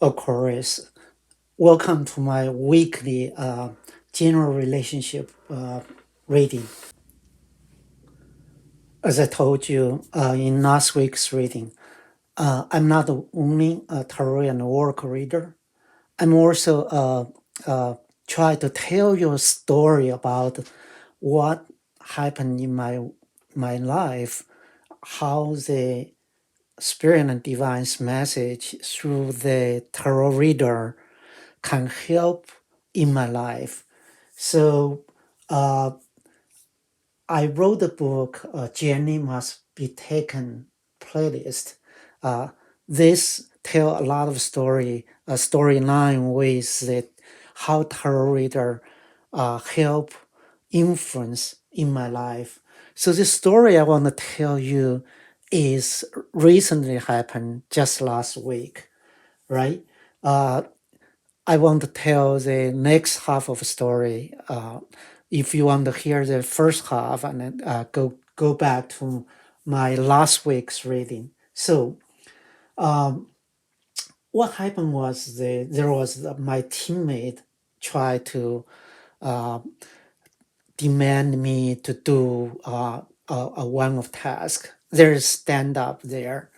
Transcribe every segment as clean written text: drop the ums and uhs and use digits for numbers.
Aquarius. Welcome to my weekly general relationship reading. As I told you in last week's reading, I'm not only a tarot and oracle reader. I'm also try to tell you a story about what happened in my life, how the spirit and divine's message through the tarot reader can help in my life. So I wrote the book, Journey Must Be Taken playlist. Uh, this tell a lot of storyline with the how tarot reader help influence in my life. So the story I want to tell you is recently happened just last week, right? Uh, I want to tell the next half of the story. If you want to hear the first half, and then go back to my last week's reading. So, what happened was there was my teammate tried to uh, demand me to do a one of task. There's stand up there.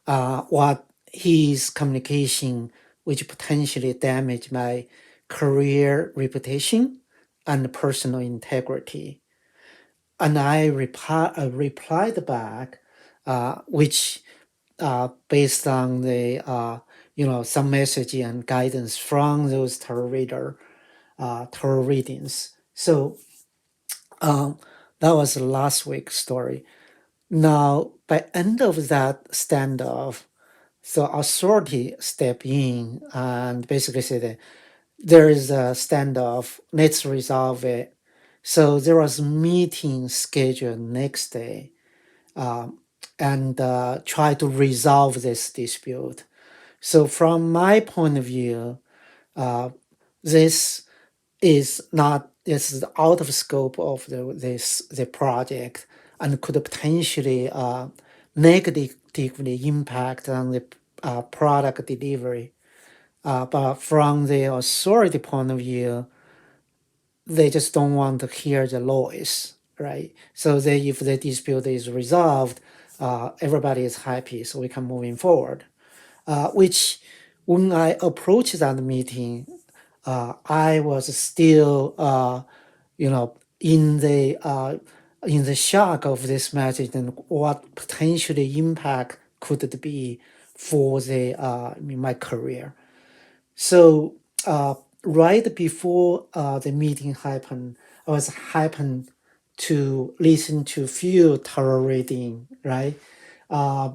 What his communication, which potentially damage my career reputation and personal integrity. And I replied back, which based on the some message and guidance from those tarot readings. So that was last week's story. Now, by end of that standoff, so authority step in and basically say that there is a standoff, let's resolve it. So there was meeting scheduled next day, and try to resolve this dispute. So from my point of view, this is not this is out of scope of the project and could potentially negatively impact on the product delivery. But from the authority point of view, they just don't want to hear the noise, right? So if the dispute is resolved, everybody is happy, so we can moving forward. Which when I approached that meeting, I was still, in the shock of this message and what potentially impact could it be for my career. So right before the meeting happened, I was happened to listen to few tarot reading, right? Uh,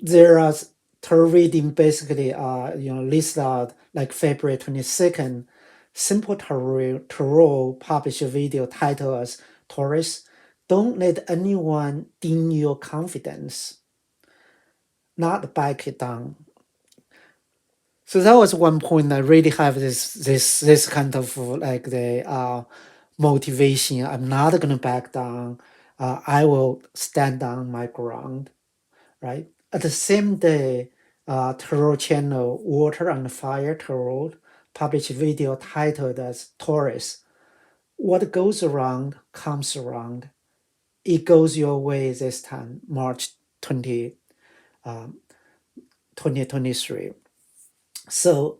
there are tarot reading basically list out like February 22nd, Simple Tarot published a video titled as Taurus, don't let anyone dim your confidence, not back it down. So that was one point I really have this kind of like the motivation. I'm not gonna back down. I will stand on my ground, right? At the same day, Tarot channel Water and Fire Tarot published a video titled as Taurus. What goes around comes around. It goes your way this time, March 20, 2023. So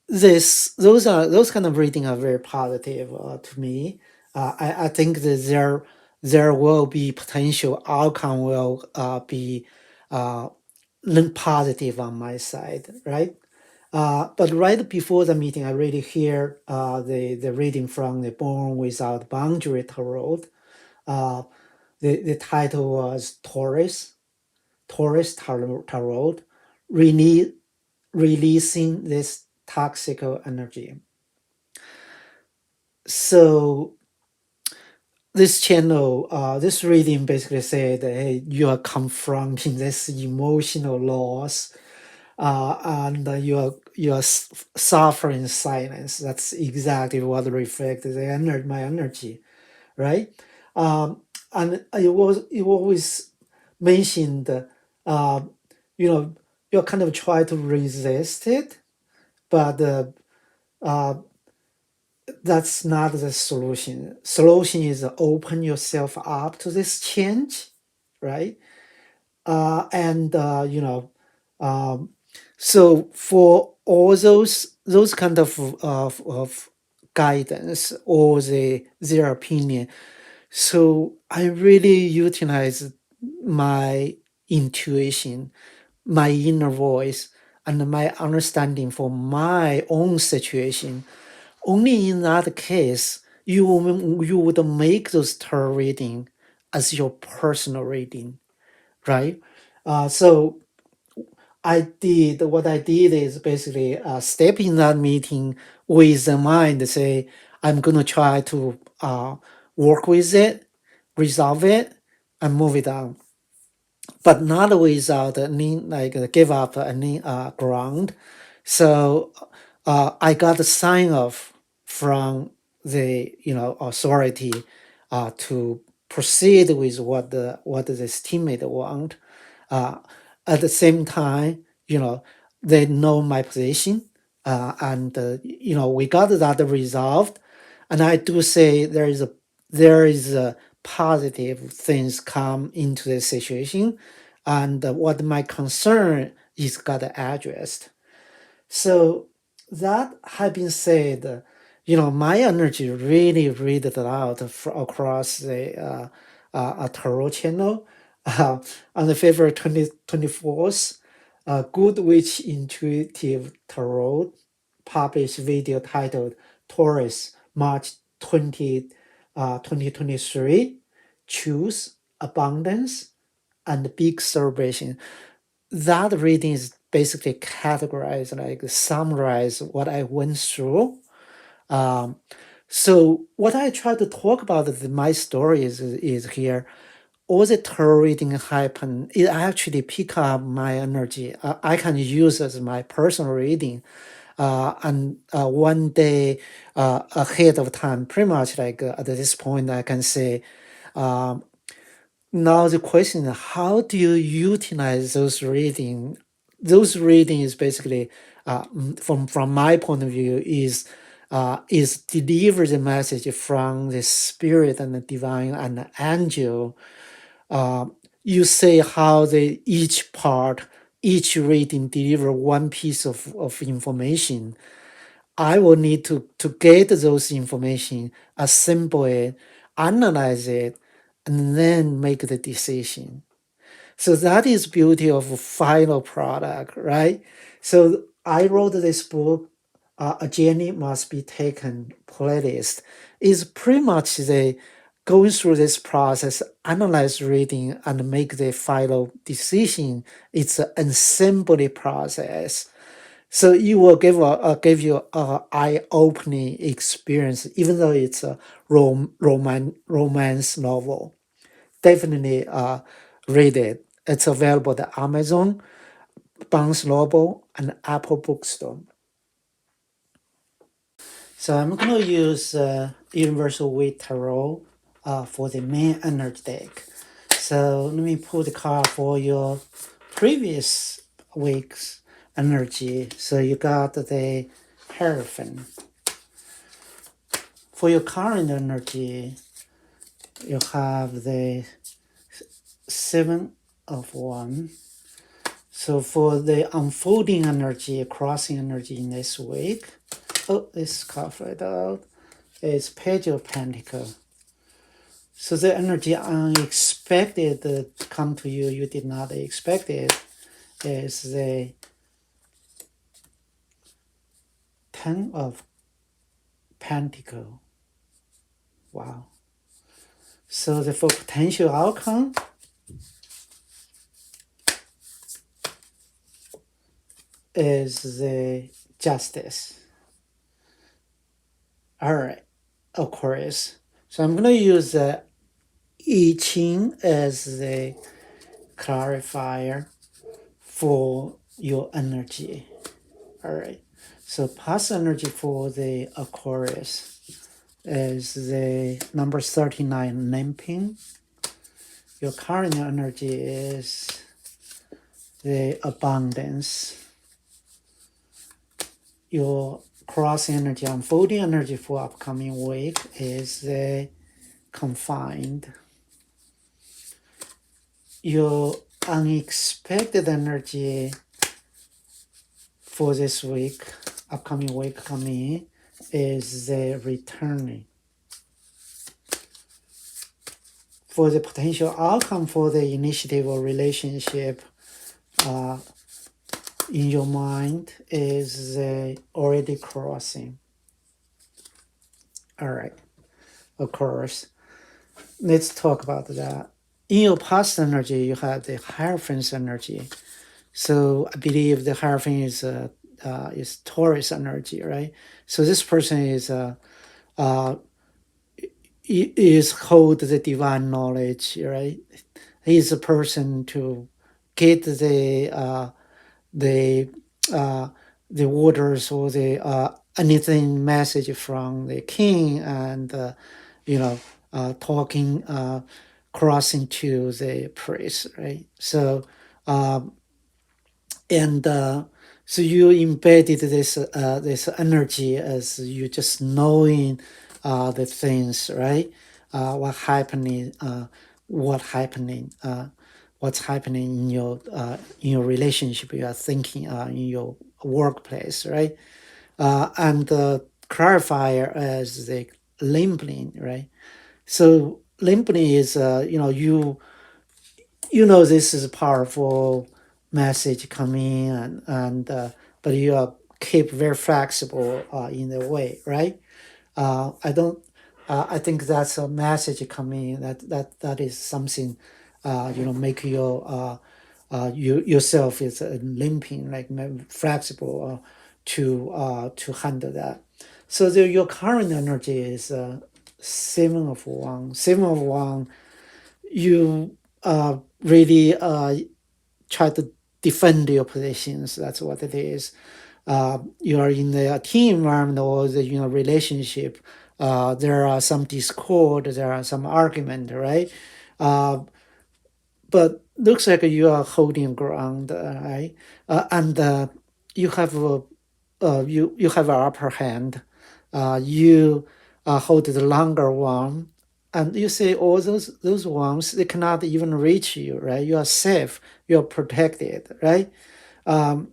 those kind of reading are very positive to me. I think that there will be potential outcome will be positive on my side, right? But right before the meeting, I really hear the reading from the Born Without Boundary Tarot. Uh, the title was Taurus Tarot, really releasing this toxic energy. So this channel, this reading basically said, hey, you are confronting this emotional loss, and you are suffering silence. That's exactly what reflects my energy, right? And it always mentioned, uh, you know, you kind of try to resist it, but that's not the solution. Solution is open yourself up to this change, right? And um, so for all those kind of guidance or their opinion, so I really utilize my intuition, my inner voice, and my understanding for my own situation. Only in that case, you would make those tarot reading as your personal reading, right? So what I did is basically step in that meeting with the mind, say, I'm going to try to work with it, resolve it, and move it on, but not without any give up any ground. So I got a sign off from the authority to proceed with what this teammate want. Uh, at the same time, they know my position, and we got that resolved. And I do say there is a positive things come into the situation, and what my concern is got addressed. So that had been said, my energy really read it out across the tarot channel on the February 24th. Good Witch Intuitive Tarot published video titled Taurus, March 2023, Choose Abundance and Big Celebration. That reading is basically categorized, like summarize what I went through. Um, so what I try to talk about my story is here. All the tarot reading happen, it actually pick up my energy. I can use as my personal reading. And one day ahead of time, pretty much like at this point, I can say, um, now the question is, how do you utilize those reading? Those reading is basically, from my point of view, is deliver the message from the spirit and the divine and the angel. You say how each part, each reading deliver one piece of information. I will need to get those information, assemble it, analyze it, and then make the decision. So that is beauty of a final product, right? So I wrote this book, A Journey Must Be Taken playlist. Is pretty much the going through this process, analyze reading, and make the final decision. It's an assembly process. So you will give you a eye-opening experience, even though it's a romance novel. Definitely read it. It's available at Amazon, Barnes Noble, and Apple Bookstore. So I'm going to use Universal Weight Tarot for the main energy deck. So let me pull the card for your previous week's energy. So you got the Hierophant. For your current energy, you have the Seven of Wands. So for the unfolding energy, crossing energy in this week, this card right out, is Page of Pentacles. So the energy unexpected come to you, you did not expect it, is the Ten of Pentacles. Wow. So the for potential outcome is the Justice. All right, Aquarius. So I'm going to use the I Ching as the clarifier for your energy. All right. So past energy for the Aquarius is the number 39 limping. Your current energy is the abundance. Your cross energy, unfolding energy for upcoming week is the confined. Your unexpected energy for this week, upcoming week coming, is the returning. For the potential outcome for the initiative or relationship, in your mind is the already crossing. All right, of course. Let's talk about that. In your past energy, you had the Hierophant's energy. So I believe the Hierophant is Taurus energy, right? So this person is hold the divine knowledge, right? He's a person to get the the orders or the anything message from the king, and talking crossing to the priest, right? So and so you embedded this energy as you just knowing the things, right? What happening, what's happening in your relationship, you are thinking in your workplace, right? And the clarifier as the labeling, right? So labeling is this is a powerful message coming, and but you are keep very flexible in the way, right? I don't. I think that's a message coming. That is something, make you yourself is limping, like flexible to handle that. So your current energy is 7 of Wands. 7 of Wands. You really try to defend your positions. That's what it is. You are in a team environment or the relationship. There are some discord. There are some argument, right? But looks like you are holding ground, right? And you have you have an upper hand. You hold the longer one, and you say all those ones they cannot even reach you, right? You are safe. You are protected, right? And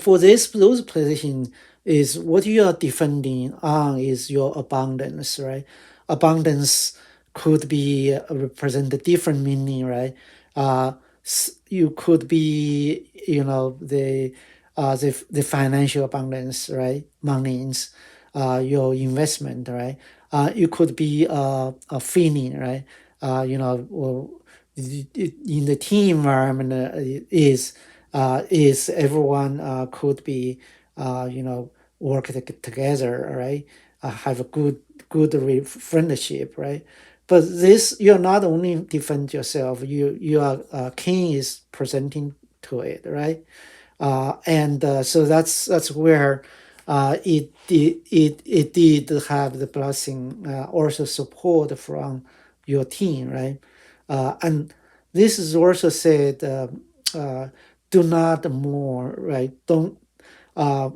for those positions is what you are defending on is your abundance, right? Abundance could be represent a different meaning, right? You could be, the financial abundance, right? Monies, your investment, right? You could be a feeling, right? Well, in the team environment is everyone could be work together, right? Have a good friendship, right? But this you're not only defend yourself, you are king is presenting to it, right? And so that's where it did have the blessing, also support from your team, right? And this is also said, do not more, right? Uh,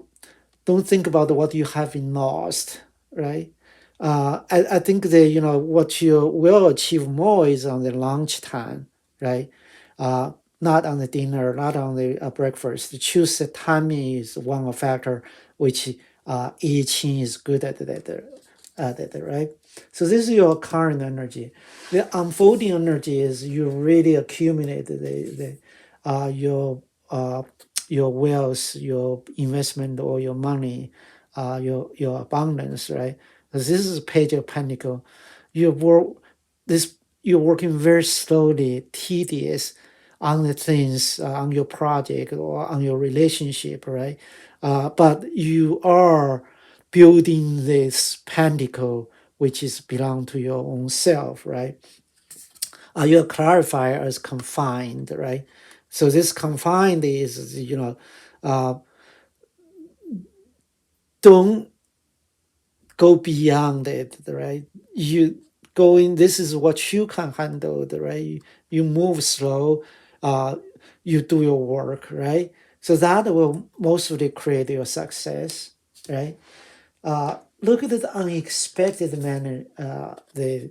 don't think about what you have lost, right? I think that what you will achieve more is on the lunch time, right? Not on the dinner, not on the breakfast. Choose the timing is one factor which I Ching is good at it, right? So this is your current energy. The unfolding energy is you really accumulate your wealth, your investment, or your money, your abundance, right? Because this is Page of Pentacle. You work this. You're working very slowly, tedious on the things, on your project or on your relationship, right? But you are building this pentacle, which is belong to your own self, right? Your clarifier as confined, right? So this confined is, don't go beyond it, right? You go in, this is what you can handle, right? You move slow, you do your work, right? So that will mostly create your success, right? Look at the unexpected manner, the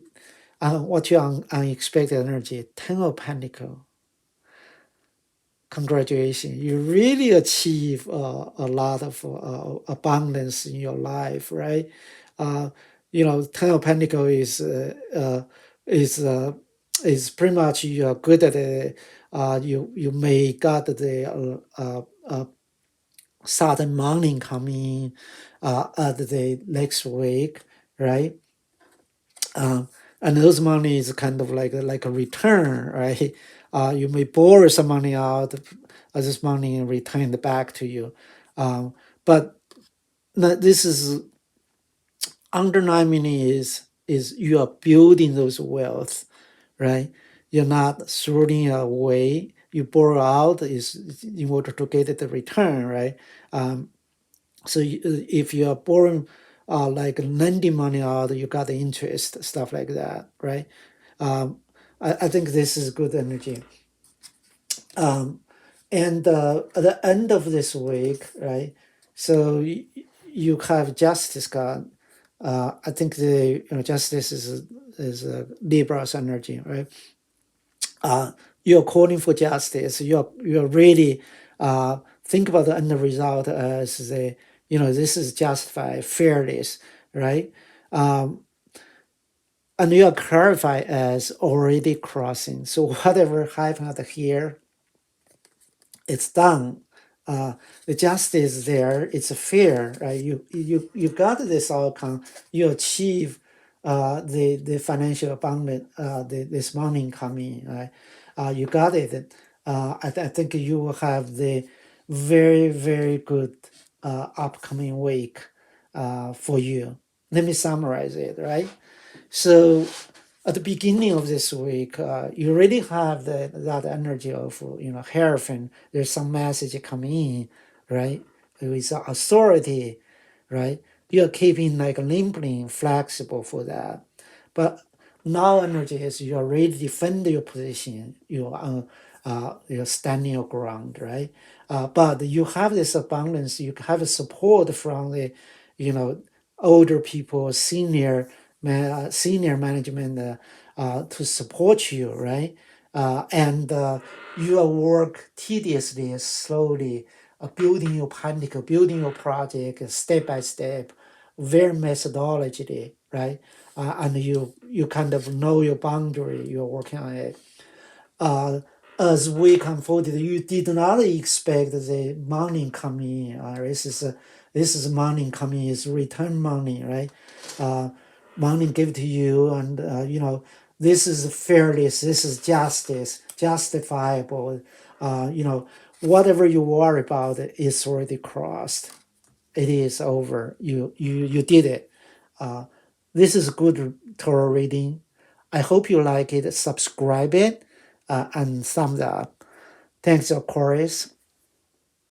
what your unexpected energy, Ten of Pentacles. Congratulations, you really achieve a lot of abundance in your life, right? Uh, Ten of Pentacles is uh, is pretty much you are good at it. You may got the sudden money coming at the next week, right? And those money is kind of like a return, right? You may borrow some money out, this money returned back to you. But this is underlying is you are building those wealth, right? You're not throwing away. You borrow out is in order to get the return, right? So if you are borrowing, like lending money out, you got the interest, stuff like that, right? I think this is good energy. And at the end of this week, right? So you have justice card. I think the justice is Libra's energy, right? You're calling for justice. You're really think about the end result as this is justified, fairness, right? And you are clarified as already crossing. So whatever happened here, it's done. The justice there, it's fair, right? You got this outcome. You achieve the financial abundance, this money coming, right? You got it. I think you will have the very, very good upcoming week for you. Let me summarize it, right? So at the beginning of this week, you really have that energy of hierophant. There's some message coming in, right? With authority, right? You're keeping like limping, flexible for that. But now energy is you are ready to defend your position. You're standing your ground, right? But you have this abundance. You have a support from the, older people, senior management to support you, right? And you work tediously, slowly, building your panic, building your project step by step, very methodologically, right? And you kind of know your boundary. You're working on it. Uh, as week unfolded, you did not expect the money coming in. This is money coming is return money, right? Money given to you, and this is fairness. This is justice, justifiable. Whatever you worry about is already crossed. It is over. You did it. This is good Torah reading. I hope you like it. Subscribe it and thumbs up. Thanks, Aquarius.